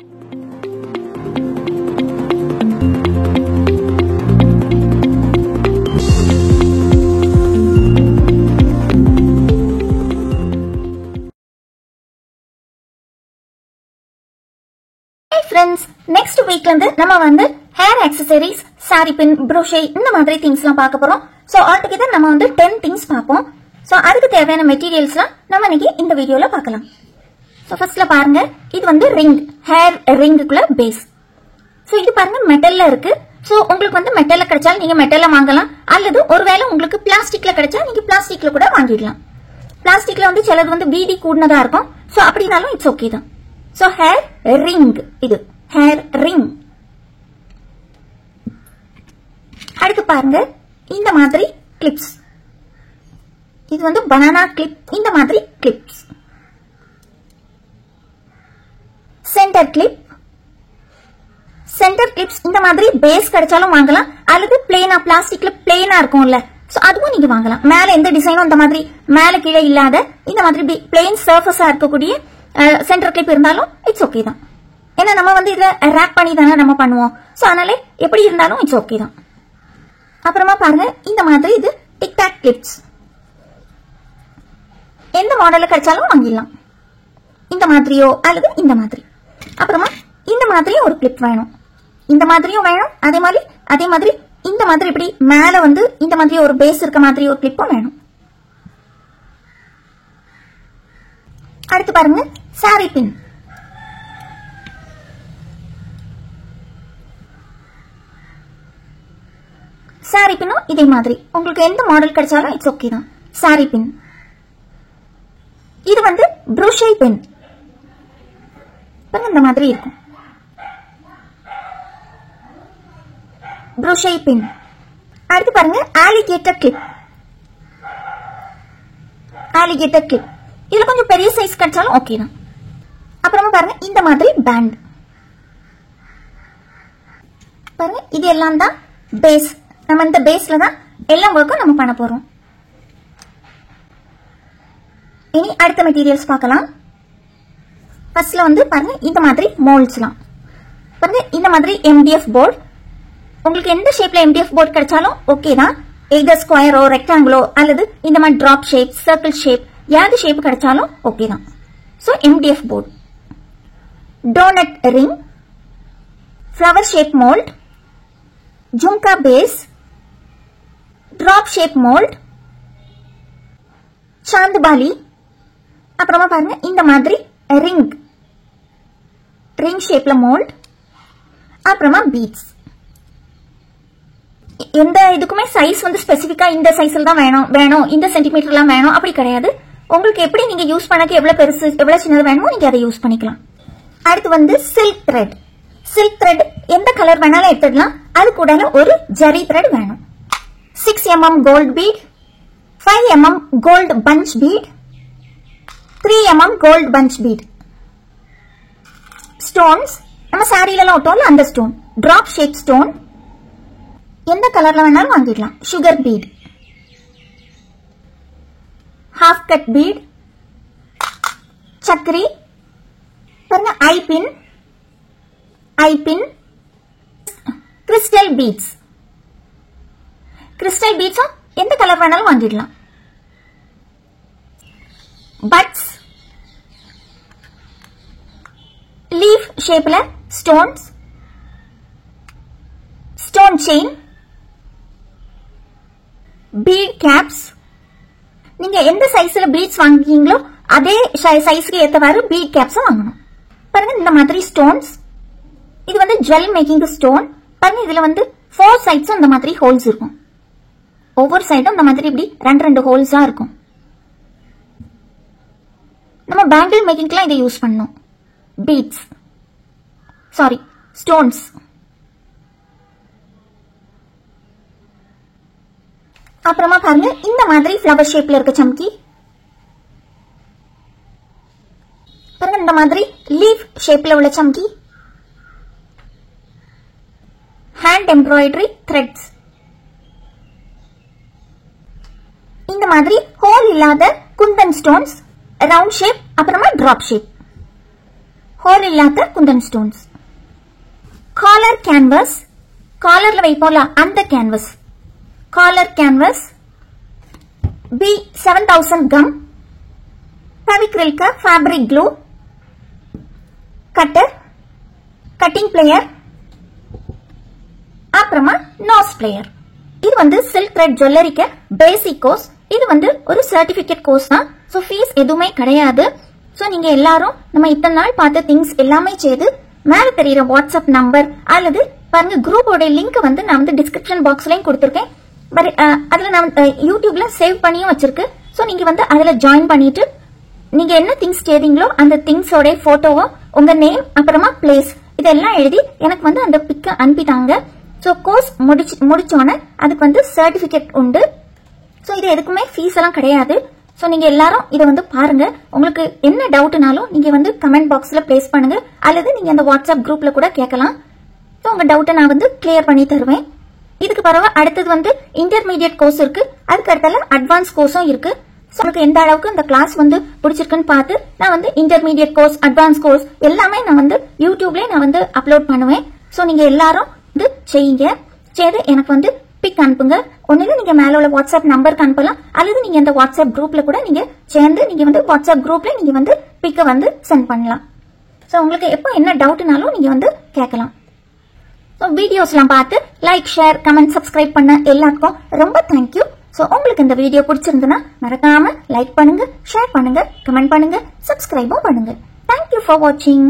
Friends, next week நம்ம வந்து hair accessories, saree pin, brochure இந்த மாதிரி திங்ஸ்லாம் பார்க்க போறோம். So altogether நம்ம வந்து 10 things பார்ப்போம். So அதுக்கு தேவையான மெட்டீரியல்ஸ்லாம் நம்ம இன்னைக்கு இந்த வீடியோல பார்க்கலாம். So firstல பாருங்க, இது வந்து ring, hair ringக்குள்ள பேஸ். So இது பாருங்க மெட்டல்ல இருக்கு. So உங்களுக்கு வந்து மெட்டல்ல கிடைச்சாலும் நீங்க மெட்டல்ல வாங்கலாம், அல்லது ஒருவேளை உங்களுக்கு பிளாஸ்டிக்ல கிடைச்சா நீங்க பிளாஸ்டிக்ல கூட வாங்கிடலாம். பிளாஸ்டிக்ல வந்து சிலது வந்து பீடி கூடனதா இருக்கும். So அப்படினாலும் இட்ஸ் ஓகே தான். So hair ring, இது hair ring. அடுத்து பாருங்க, இந்த மாதிரி clips. இது வந்து banana clip, இந்த மாதிரி clips. Center clip. Center clips இந்த மாதிரி பேஸ் கிடைச்சாலும் வாங்கலாம், அல்லது பிளேனா பிளாஸ்டிக்ல பிளேனா இருக்கும்ல, சோ அதுவும் நீங்க வாங்கலாம். மேல எந்த டிசைனும் இந்த மாதிரி மேல கீழே இல்லாத இந்த மாதிரி பிளேன் சர்ஃபேஸா இருக்கக்கூடிய சென்டர் கிளிப் இருந்தாலும் இட்ஸ் ஓகே தான். ஏன்னா நம்ம வந்து இதை ரேக் பண்ணி தானே நம்ம பண்ணுவோம். சோ அதனால எப்படி இருந்தாலும் இட்ஸ் ஓகே தான். அப்புறமா பாருங்க, இந்த மாதிரி இது டிக் டாக் கிளிப்ஸ். எந்த மாடல்ல கிடைச்சாலும் வாங்கிடலாம். இந்த மாதிரியோ அல்லது இந்த மாதிரி. அப்புறமா இந்த மாதிரி ஒரு கிளிப் வேணும், இந்த மாதிரியும் வேணும், அதே மாதிரி இந்த மாதிரி இப்படி மேல வந்து இந்த மாதிரி ஒரு பேஸ் இருக்க மாதிரி ஒரு கிளிப்பும் வேணும். அடுத்து பாருங்க, saree pin. saree pin இதே மாதிரி உங்களுக்கு எந்த மாடல் கிடைச்சாலும் இட்ஸ் ஓகே தான். saree pin. இது வந்து brochure pin. பாருங்க இந்த மாதிரி இருக்கும் brochure pin. அடுத்து பாருங்க, alligator clip. alligator clip இதுல கொஞ்சம் பெரிய சைஸ் கிடைச்சாலும் ஓகே தான். அப்புறமா பாருங்க, இந்த மாதிரி பேண்ட். பாருங்க, இது எல்லாம் தான் பேஸ். நம்ம இந்த பேஸ்ல தான் எல்லா ஒர்க்கும் நம்ம பண்ண போறோம். இனி அடுத்த மெட்டீரியல்ஸ் பார்க்கலாம். ஃபர்ஸ்ட்ல வந்து பாருங்க, இந்த மாதிரி மோல்ட்ஸ்லாம். பாருங்க, இந்த மாதிரி MDF போர்டு. உங்களுக்கு எந்த ஷேப்ல MDF போர்டு கிடைச்சாலும் ஓகே தான். எய்தர் ஸ்கொயரோ ரெக்டாங்கிளோ அல்லது இந்த மாதிரி டிராப் ஷேப், சர்க்கிள் ஷேப், யாவது ஷேப் கிடைச்சாலும் ஓகே தான். So MDF board, donut ring, flower shape mould, jhumka base, drop shape mould, chandbali. அப்புறமா பாருங்க, இந்த மாதிரி ரிங் ஷேப்ல மோல்ட். அப்புறமா பீட்ஸ். எந்த இதுக்குமே சைஸ் வந்து ஸ்பெசிபிக்கா இந்த சைஸ்ல தான் வேணும் இந்த சென்டிமீட்டர்லாம் வேணும் அப்படி கிடையாது. உங்களுக்கு எப்படி நீங்க யூஸ் பண்ணக்கு எவ்வளவு பெருசு எவ்வளவு சின்னது வேணுமோ நீங்க அதை யூஸ் பண்ணிக்கலாம். அடுத்து வந்து சில்க் த்ரெட். சில்க் த்ரெட் எந்த கலர் வேணாலும் எடுத்துடலாம். அது கூட ஒரு ஜரி த்ரெட் வேணும். 6 mm gold bead, 5 mm gold punch bead, 3 mm gold punch bead. Stones நம்ம சாரியில எல்லாம் ஒட்டோம்ல அந்த ஸ்டோன், டிராப் ஷேப் ஸ்டோன். எந்த கலர்ல வேணாலும் வாங்கிடலாம். Sugar bead, half cut bead, சக்கரி. பாருங்க, eye pin, crystal beads. Crystal beads எந்த கலர் வேணாலும் வாங்கிடலாம். பட்ஸ், லீஃப் ஷேப்ல stones, stone chain, bead caps. நீங்க எந்த சைஸ்ல பீட்ஸ் வாங்குறீங்களோ அதே சைஸ்க்கு ஏத்தவாறு பீட் கேப்ஸ் வாங்கணும். பாருங்க, இந்த மாதிரி ஸ்டோன்ஸ். இது வந்து ஜுவல் மேக்கிங் ஸ்டோன். பாருங்க, இதுல வந்து 4 சைட்ஸும் இந்த மாதிரி ஹோல்ஸ் இருக்கும். ஒவ்வொரு சைடும் இந்த மாதிரி இப்படி 2 ஹோல்ஸா இருக்கும். நம்ம பேங்கிள் மேக்கிங்லாம் இதை யூஸ் பண்ணணும். Beads, sari stones. அப்புறமா பாருங்க, இந்த மாதிரி ஃப்ளவர் ஷேப்ல இருக்க சம்கி. பாருங்க, இந்த மாதிரி லீஃப் ஷேப்ல உள்ள சம்கி. Hand embroidery threads. இந்த மாதிரி ஹோல் இல்லாத குந்தன் ஸ்டோன்ஸ், ரவுண்ட் ஷேப், அப்புறமா டிராப் ஷேப். ஹோல் இல்லாத குந்தன் ஸ்டோன்ஸ். காலர் கேன்வஸ், காலர்ல வைப்போம்ல அந்த canvas. Collar canvas. B7000 gum. ஃபெவிக்ரில்க fabric glue. Cutter, cutting plier, அப்புறமா நோஸ் பிளேயர். இது வந்து சில்க் த்ரெட் ஜுவல்லரிக்கு பேசிக் கோர்ஸ். இது வந்து ஒரு சர்டிபிகேட் கோர்ஸ் தான். சோ ஃபீஸ் எதுவுமே கிடையாது. சோ நீங்க எல்லாரும் நம்ம இத்தனை நாள் பார்த்த திங்ஸ் எல்லாமே செய்து மேல தெரியுற வாட்ஸ்அப் நம்பர் அல்லது பாருங்க குரூப்போட லிங்க் வந்து நான் வந்து டிஸ்கிரிப்ஷன் பாக்ஸ்லயும் கொடுத்திருக்கேன். அதுல நான் யூடியூப்ல சேவ் பண்ணியும் வச்சிருக்கு. சோ நீங்க வந்து அதுல ஜாயின் பண்ணிட்டு நீங்க என்ன திங்ஸ் செய்றீங்களோ அந்த திங்ஸோட போட்டோவோ உங்க நேம் அப்புறமா பிளேஸ் இதெல்லாம் எழுதி எனக்கு வந்து அந்த பிக்க அனுப்பிட்டாங்க. சோ கோர்ஸ் முடிச்சோன்னே அதுக்கு வந்து சர்டிபிகேட் உண்டு. சோ இது எதுக்குமே ஃபீஸ் எல்லாம் கிடையாது. சோ நீங்க எல்லாரும் இதை வந்து பாருங்க. உங்களுக்கு என்ன டவுட்னாலும் நீங்க வந்து கமெண்ட் பாக்ஸ்ல பிளேஸ் பண்ணுங்க அல்லது நீங்க அந்த வாட்ஸ்அப் குரூப்ல கூட கேட்கலாம். சோ உங்க டவுட்டை நான் வந்து கிளியர் பண்ணி தருவேன். இதுக்கு பரவ அடுத்தது வந்து இன்டர்மீடியட் கோர்ஸ் இருக்கு. அதுக்கு அடுத்தால அட்வான்ஸ் கோர்ஸும் இருக்கு. உங்களுக்கு எந்த அளவுக்கு இந்த கிளாஸ் வந்து பிடிச்சிருக்குன்னு பார்த்து நான் வந்து இன்டர்மீடியட் கோர்ஸ் அட்வான்ஸ் கோர்ஸ் எல்லாமே நான் வந்து யூடியூப்ல நான் வந்து அப்லோட் பண்ணுவேன். சோ நீங்க எல்லாரும் வந்து செய்யுங்க. செய்து எனக்கு வந்து பிக் அனுப்புங்க. ஒண்ணுல நீங்க மேல உள்ள வாட்ஸ்அப் நம்பருக்கு அனுப்பலாம் அல்லது நீங்க இந்த வாட்ஸ்அப் குரூப்ல கூட நீங்க சேர்ந்து நீங்க வந்து வாட்ஸ்அப் குரூப்ல நீங்க வந்து பிக்க வந்து சென்ட் பண்ணலாம். சோ உங்களுக்கு எப்போ என்ன டவுட்னாலும் நீங்க வந்து கேட்கலாம். வீடியோஸ்லாம் பார்த்து லைக் ஷேர் கமெண்ட் சப்ஸ்கிரைப் பண்ண எல்லாருக்கும் ரொம்ப தேங்க்யூ. சோ உங்களுக்கு இந்த வீடியோ பிடிச்சிருந்ததுன்னா மறக்காம லைக் பண்ணுங்க, ஷேர் பண்ணுங்க, கமெண்ட் பண்ணுங்க, சப்ஸ்கிரைபும் பண்ணுங்க. தேங்க்யூ ஃபார் வாட்சிங்.